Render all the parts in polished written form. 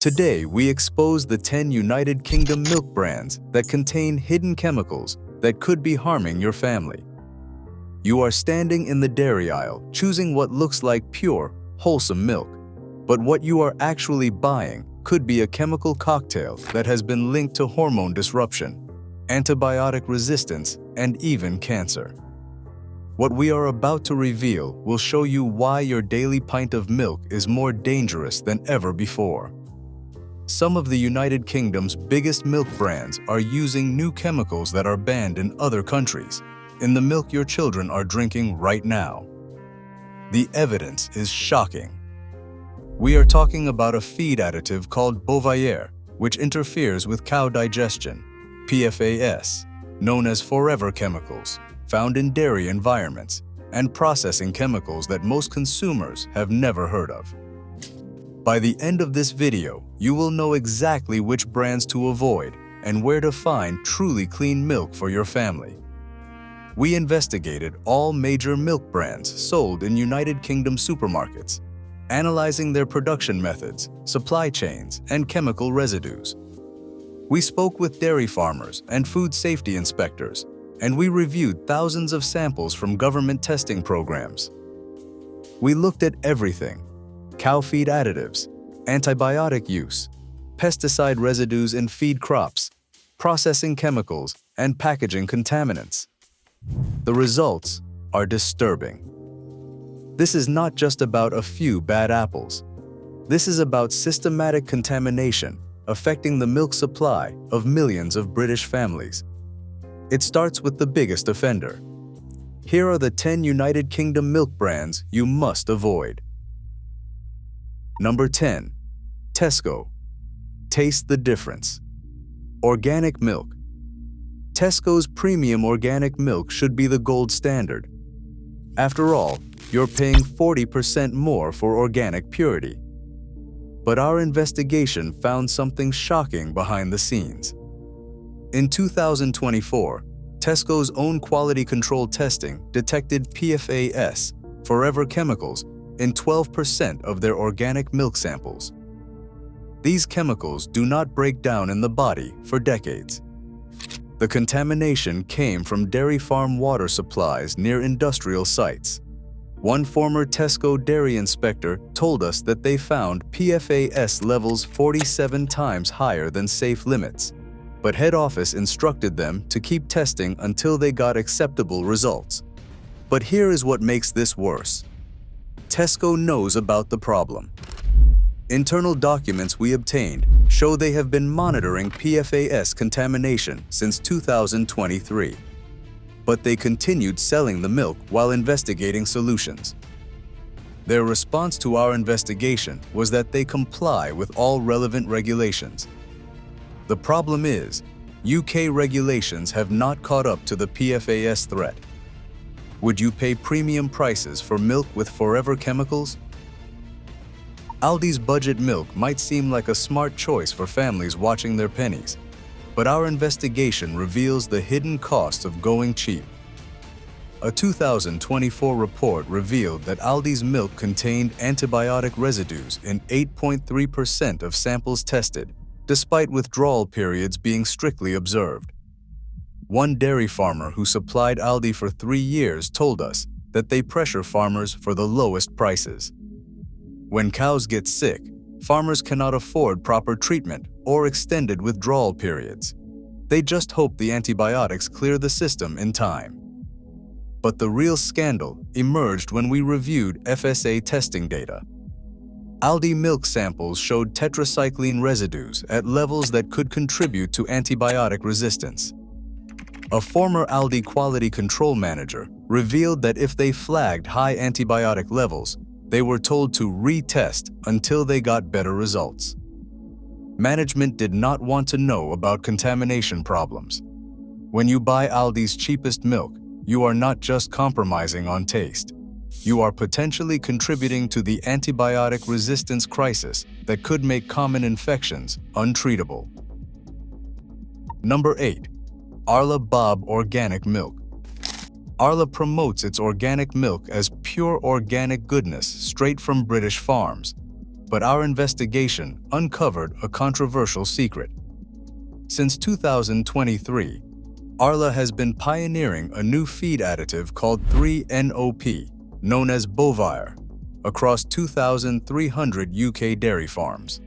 Today, we expose the 10 United Kingdom milk brands that contain hidden chemicals that could be harming your family. You are standing in the dairy aisle, choosing what looks like pure, wholesome milk, but what you are actually buying could be a chemical cocktail that has been linked to hormone disruption, antibiotic resistance, and even cancer. What we are about to reveal will show you why your daily pint of milk is more dangerous than ever before. Some of the United Kingdom's biggest milk brands are using new chemicals that are banned in other countries, in the milk your children are drinking right now. The evidence is shocking. We are talking about a feed additive called Bovaer, which interferes with cow digestion, PFAS, known as forever chemicals, found in dairy environments, and processing chemicals that most consumers have never heard of. By the end of this video, you will know exactly which brands to avoid and where to find truly clean milk for your family. We investigated all major milk brands sold in United Kingdom supermarkets, analyzing their production methods, supply chains, and chemical residues. We spoke with dairy farmers and food safety inspectors, and we reviewed thousands of samples from government testing programs. We looked at everything: cow feed additives, antibiotic use, pesticide residues in feed crops, processing chemicals, and packaging contaminants. The results are disturbing. This is not just about a few bad apples. This is about systematic contamination affecting the milk supply of millions of British families. It starts with the biggest offender. Here are the 10 United Kingdom milk brands you must avoid. Number 10. Tesco. Taste the difference. Organic milk. Tesco's premium organic milk should be the gold standard. After all, you're paying 40% more for organic purity. But our investigation found something shocking behind the scenes. In 2024, Tesco's own quality control testing detected PFAS, forever chemicals, in 12% of their organic milk samples. These chemicals do not break down in the body for decades. The contamination came from dairy farm water supplies near industrial sites. One former Tesco dairy inspector told us that they found PFAS levels 47 times higher than safe limits, but head office instructed them to keep testing until they got acceptable results. But here is what makes this worse. Tesco knows about the problem. Internal documents we obtained show they have been monitoring PFAS contamination since 2023. But they continued selling the milk while investigating solutions. Their response to our investigation was that they comply with all relevant regulations. The problem is, UK regulations have not caught up to the PFAS threat. Would you pay premium prices for milk with forever chemicals? Aldi's budget milk might seem like a smart choice for families watching their pennies, but our investigation reveals the hidden cost of going cheap. A 2024 report revealed that Aldi's milk contained antibiotic residues in 8.3% of samples tested, despite withdrawal periods being strictly observed. One dairy farmer who supplied Aldi for 3 years told us that they pressure farmers for the lowest prices. When cows get sick, farmers cannot afford proper treatment or extended withdrawal periods. They just hope the antibiotics clear the system in time. But the real scandal emerged when we reviewed FSA testing data. Aldi milk samples showed tetracycline residues at levels that could contribute to antibiotic resistance. A former Aldi quality control manager revealed that if they flagged high antibiotic levels, they were told to retest until they got better results. Management did not want to know about contamination problems. When you buy Aldi's cheapest milk, you are not just compromising on taste. You are potentially contributing to the antibiotic resistance crisis that could make common infections untreatable. Number 8. Arla Bob Organic Milk. Arla promotes its organic milk as pure organic goodness straight from British farms. But our investigation uncovered a controversial secret. Since 2023, Arla has been pioneering a new feed additive called 3-NOP, known as Bovaer, across 2,300 UK dairy farms.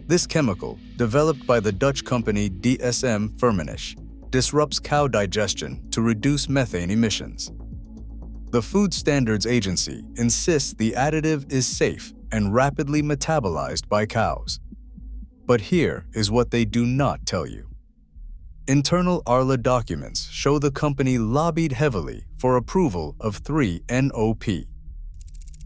This chemical, developed by the Dutch company DSM Firmenich, disrupts cow digestion to reduce methane emissions. The Food Standards Agency insists the additive is safe and rapidly metabolized by cows. But here is what they do not tell you. Internal Arla documents show the company lobbied heavily for approval of 3-NOP.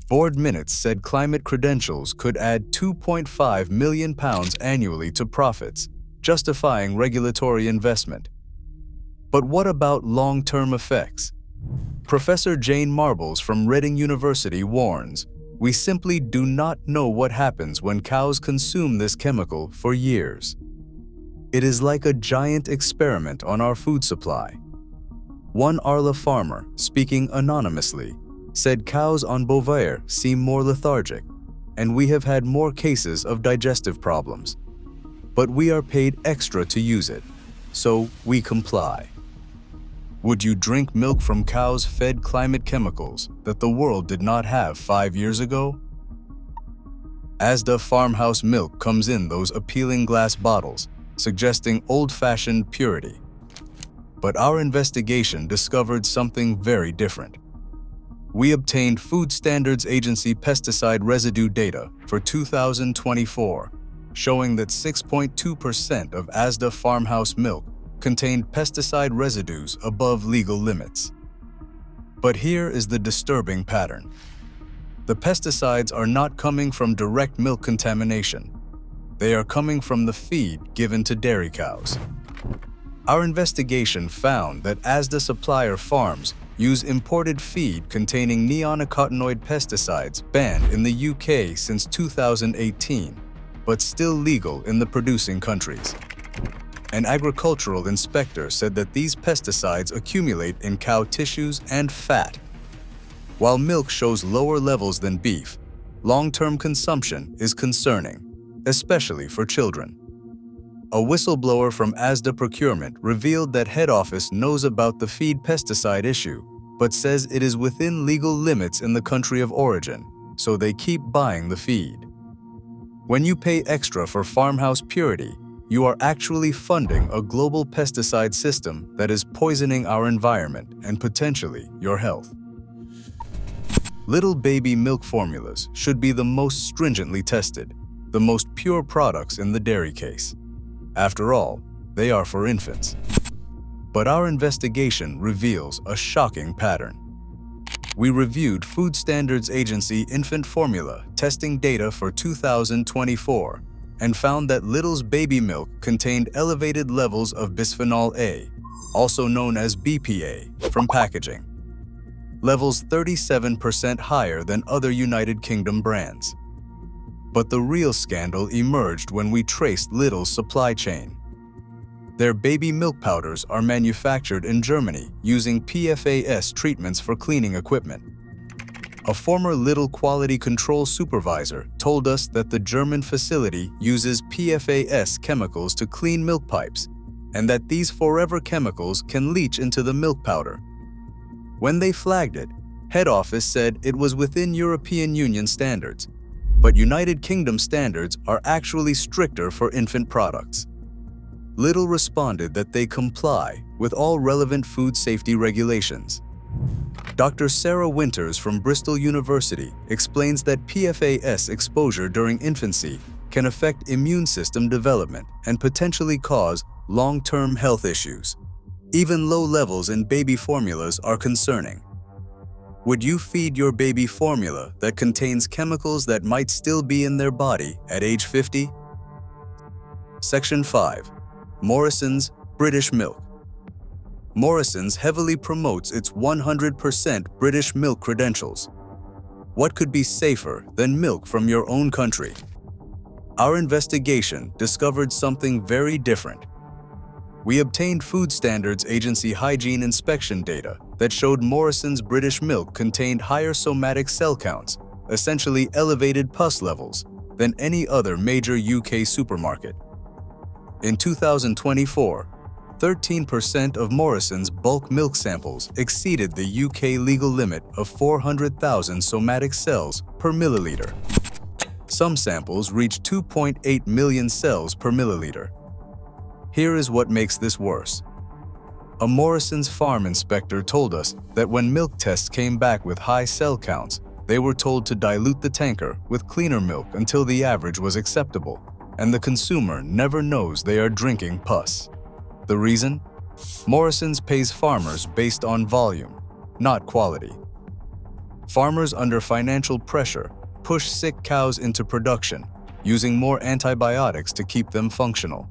Board minutes said climate credentials could add £2.5 million annually to profits, justifying regulatory investment. But what about long-term effects? Professor Jane Marbles from Reading University warns, "We simply do not know what happens when cows consume this chemical for years. It is like a giant experiment on our food supply." One Arla farmer, speaking anonymously, said cows on Bovaer seem more lethargic, and we have had more cases of digestive problems. But we are paid extra to use it, so we comply. Would you drink milk from cows fed climate chemicals that the world did not have 5 years ago? Asda farmhouse milk comes in those appealing glass bottles, suggesting old-fashioned purity. But our investigation discovered something very different. We obtained Food Standards Agency pesticide residue data for 2024, showing that 6.2% of Asda farmhouse milk contained pesticide residues above legal limits. But here is the disturbing pattern. The pesticides are not coming from direct milk contamination. They are coming from the feed given to dairy cows. Our investigation found that Asda supplier farms use imported feed containing neonicotinoid pesticides banned in the UK since 2018, but still legal in the producing countries. An agricultural inspector said that these pesticides accumulate in cow tissues and fat. While milk shows lower levels than beef, long-term consumption is concerning, especially for children. A whistleblower from Asda Procurement revealed that head office knows about the feed pesticide issue, but says it is within legal limits in the country of origin, so they keep buying the feed. When you pay extra for farmhouse purity, you are actually funding a global pesticide system that is poisoning our environment and potentially your health. Little baby milk formulas should be the most stringently tested, the most pure products in the dairy case. After all, they are for infants. But our investigation reveals a shocking pattern. We reviewed Food Standards Agency infant formula testing data for 2024 and found that Little's baby milk contained elevated levels of bisphenol A, also known as BPA, from packaging. Levels 37% higher than other United Kingdom brands. But the real scandal emerged when we traced Little's supply chain. Their baby milk powders are manufactured in Germany using PFAS treatments for cleaning equipment. A former Little quality control supervisor told us that the German facility uses PFAS chemicals to clean milk pipes, and that these forever chemicals can leach into the milk powder. When they flagged it, head office said it was within European Union standards, but United Kingdom standards are actually stricter for infant products. Little responded that they comply with all relevant food safety regulations. Dr. Sarah Winters from Bristol University explains that PFAS exposure during infancy can affect immune system development and potentially cause long-term health issues. Even low levels in baby formulas are concerning. Would you feed your baby formula that contains chemicals that might still be in their body at age 50? Section 5. Morrison's British Milk. Morrison's heavily promotes its 100% British milk credentials. What could be safer than milk from your own country? Our investigation discovered something very different. We obtained Food Standards Agency hygiene inspection data that showed Morrison's British milk contained higher somatic cell counts, essentially elevated pus levels, than any other major UK supermarket. In 2024, 13% of Morrison's bulk milk samples exceeded the UK legal limit of 400,000 somatic cells per milliliter. Some samples reached 2.8 million cells per milliliter. Here is what makes this worse. A Morrison's farm inspector told us that when milk tests came back with high cell counts, they were told to dilute the tanker with cleaner milk until the average was acceptable, and the consumer never knows they are drinking pus. The reason? Morrison's pays farmers based on volume, not quality. Farmers under financial pressure push sick cows into production, using more antibiotics to keep them functional.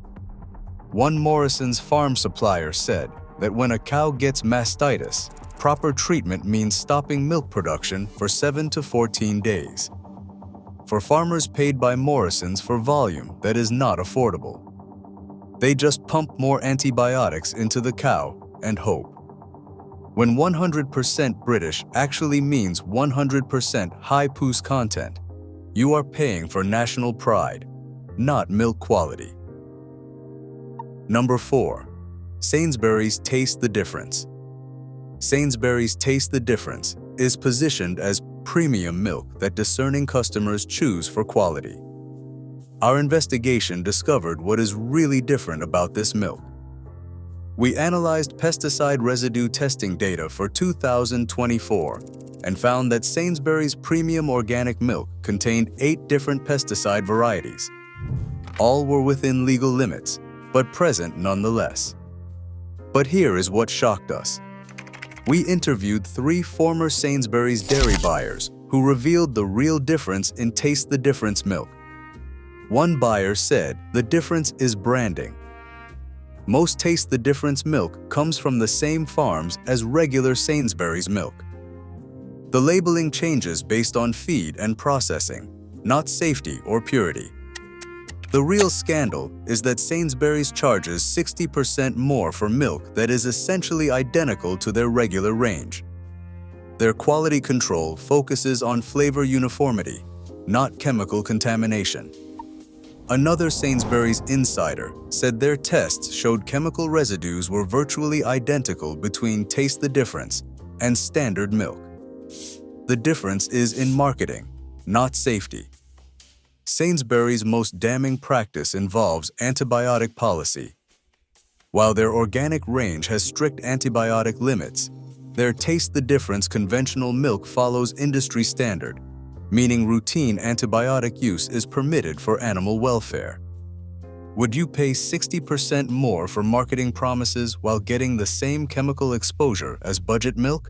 One Morrison's farm supplier said that when a cow gets mastitis, proper treatment means stopping milk production for 7 to 14 days. For farmers paid by Morrison's for volume that is not affordable, they just pump more antibiotics into the cow and hope. When 100% British actually means 100% high pus content, you are paying for national pride, not milk quality. Number 4. Sainsbury's Taste the Difference. Sainsbury's Taste the Difference is positioned as premium milk that discerning customers choose for quality. Our investigation discovered what is really different about this milk. We analyzed pesticide residue testing data for 2024 and found that Sainsbury's premium organic milk contained 8 different pesticide varieties. All were within legal limits, but present nonetheless. But here is what shocked us. We interviewed 3 former Sainsbury's dairy buyers who revealed the real difference in Taste the Difference milk. One buyer said the difference is branding. Most Taste the Difference milk comes from the same farms as regular Sainsbury's milk. The labeling changes based on feed and processing, not safety or purity. The real scandal is that Sainsbury's charges 60% more for milk that is essentially identical to their regular range. Their quality control focuses on flavor uniformity, not chemical contamination. Another Sainsbury's insider said their tests showed chemical residues were virtually identical between Taste the Difference and standard milk. The difference is in marketing, not safety. Sainsbury's most damning practice involves antibiotic policy. While their organic range has strict antibiotic limits, their Taste the Difference conventional milk follows industry standard, meaning routine antibiotic use is permitted for animal welfare. Would you pay 60% more for marketing promises while getting the same chemical exposure as budget milk?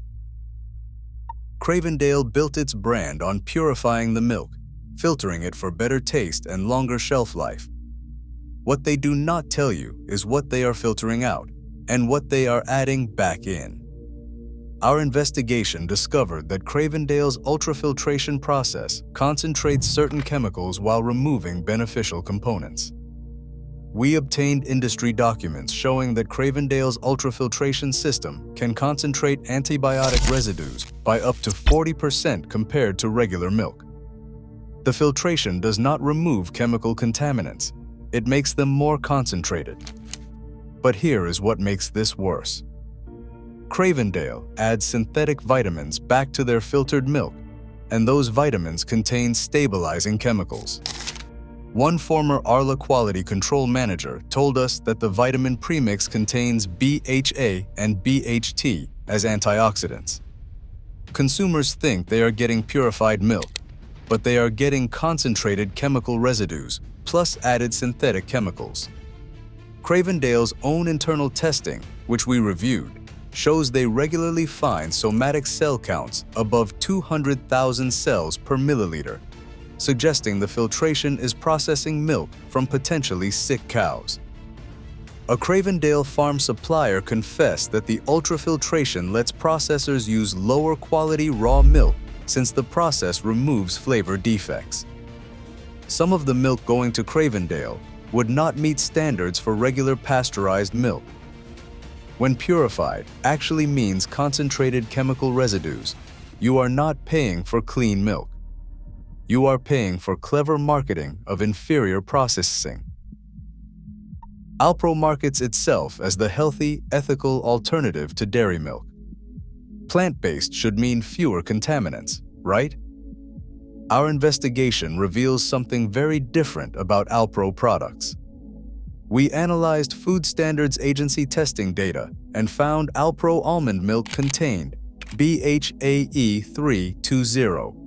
Cravendale built its brand on purifying the milk, filtering it for better taste and longer shelf life. What they do not tell you is what they are filtering out and what they are adding back in. Our investigation discovered that Cravendale's ultrafiltration process concentrates certain chemicals while removing beneficial components. We obtained industry documents showing that Cravendale's ultrafiltration system can concentrate antibiotic residues by up to 40% compared to regular milk. The filtration does not remove chemical contaminants, it makes them more concentrated. But here is what makes this worse. Cravendale adds synthetic vitamins back to their filtered milk, and those vitamins contain stabilizing chemicals. One former Arla quality control manager told us that the vitamin premix contains BHA and BHT as antioxidants. Consumers think they are getting purified milk, but they are getting concentrated chemical residues plus added synthetic chemicals. Cravendale's own internal testing, which we reviewed, shows they regularly find somatic cell counts above 200,000 cells per milliliter, suggesting the filtration is processing milk from potentially sick cows. A Cravendale farm supplier confessed that the ultrafiltration lets processors use lower quality raw milk since the process removes flavor defects. Some of the milk going to Cravendale would not meet standards for regular pasteurized milk. When purified actually means concentrated chemical residues, you are not paying for clean milk. You are paying for clever marketing of inferior processing. Alpro markets itself as the healthy, ethical alternative to dairy milk. Plant-based should mean fewer contaminants, right? Our investigation reveals something very different about Alpro products. We analyzed Food Standards Agency testing data and found Alpro almond milk contained BHAE320,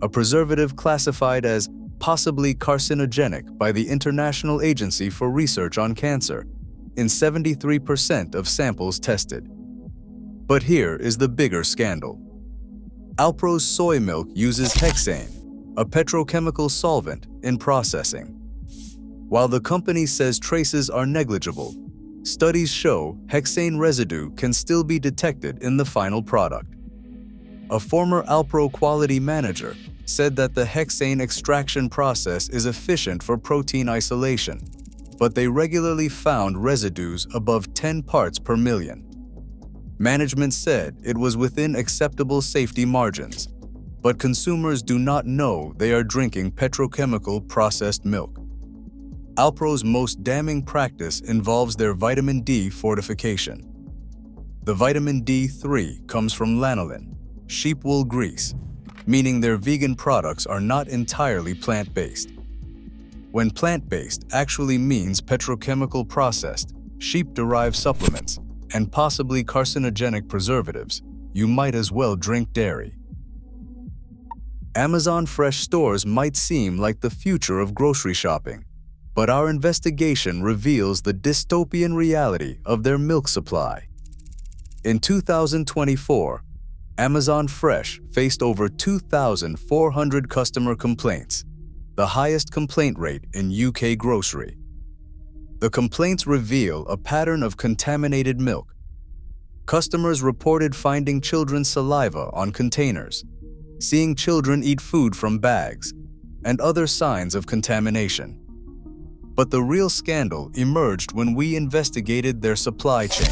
a preservative classified as possibly carcinogenic by the International Agency for Research on Cancer, in 73% of samples tested. But here is the bigger scandal. Alpro's soy milk uses hexane, a petrochemical solvent, in processing. While the company says traces are negligible, studies show hexane residue can still be detected in the final product. A former Alpro quality manager said that the hexane extraction process is efficient for protein isolation, but they regularly found residues above 10 parts per million. Management said it was within acceptable safety margins, but consumers do not know they are drinking petrochemical processed milk. Alpro's most damning practice involves their vitamin D fortification. The vitamin D3 comes from lanolin, sheep wool grease, meaning their vegan products are not entirely plant-based. When plant-based actually means petrochemical processed, sheep-derived supplements, and possibly carcinogenic preservatives, you might as well drink dairy. Amazon Fresh stores might seem like the future of grocery shopping, but our investigation reveals the dystopian reality of their milk supply. In 2024, Amazon Fresh faced over 2,400 customer complaints, the highest complaint rate in UK grocery. The complaints reveal a pattern of contaminated milk. Customers reported finding children's saliva on containers, seeing children eat food from bags, and other signs of contamination. But the real scandal emerged when we investigated their supply chain.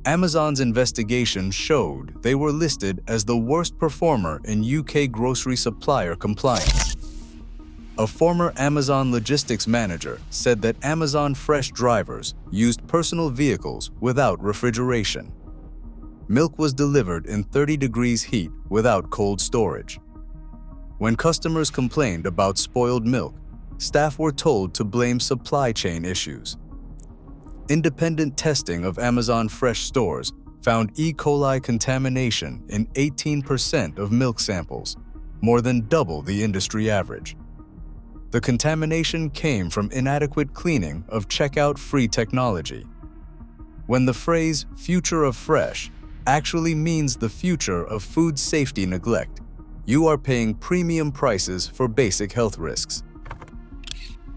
Amazon's investigation showed they were listed as the worst performer in UK grocery supplier compliance. A former Amazon logistics manager said that Amazon Fresh drivers used personal vehicles without refrigeration. Milk was delivered in 30 degrees heat without cold storage. When customers complained about spoiled milk, staff were told to blame supply chain issues. Independent testing of Amazon Fresh stores found E. coli contamination in 18% of milk samples, more than double the industry average. The contamination came from inadequate cleaning of checkout-free technology. When the phrase "future of fresh" actually means the future of food safety neglect, you are paying premium prices for basic health risks.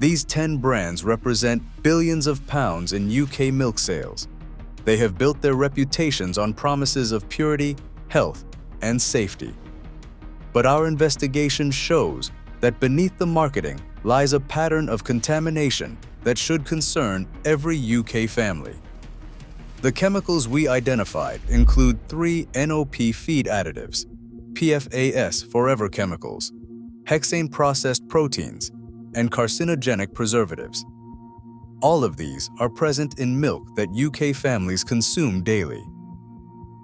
These 10 brands represent billions of pounds in UK milk sales. They have built their reputations on promises of purity, health, and safety. But our investigation shows that beneath the marketing lies a pattern of contamination that should concern every UK family. The chemicals we identified include 3 NOP feed additives, PFAS forever chemicals, hexane processed proteins, and carcinogenic preservatives. All of these are present in milk that UK families consume daily.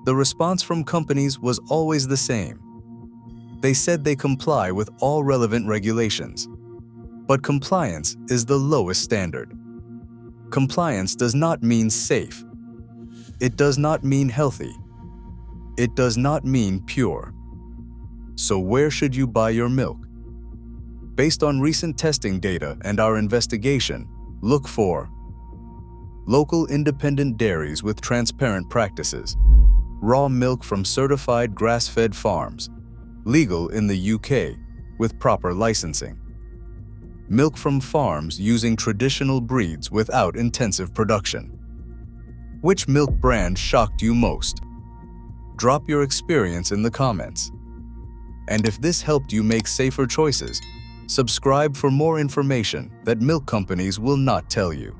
The response from companies was always the same. They said they comply with all relevant regulations. But compliance is the lowest standard. Compliance does not mean safe. It does not mean healthy. It does not mean pure. So where should you buy your milk? Based on recent testing data and our investigation, look for local independent dairies with transparent practices, raw milk from certified grass-fed farms, legal in the UK with proper licensing, milk from farms using traditional breeds without intensive production. Which milk brand shocked you most? Drop your experience in the comments. And if this helped you make safer choices, subscribe for more information that milk companies will not tell you.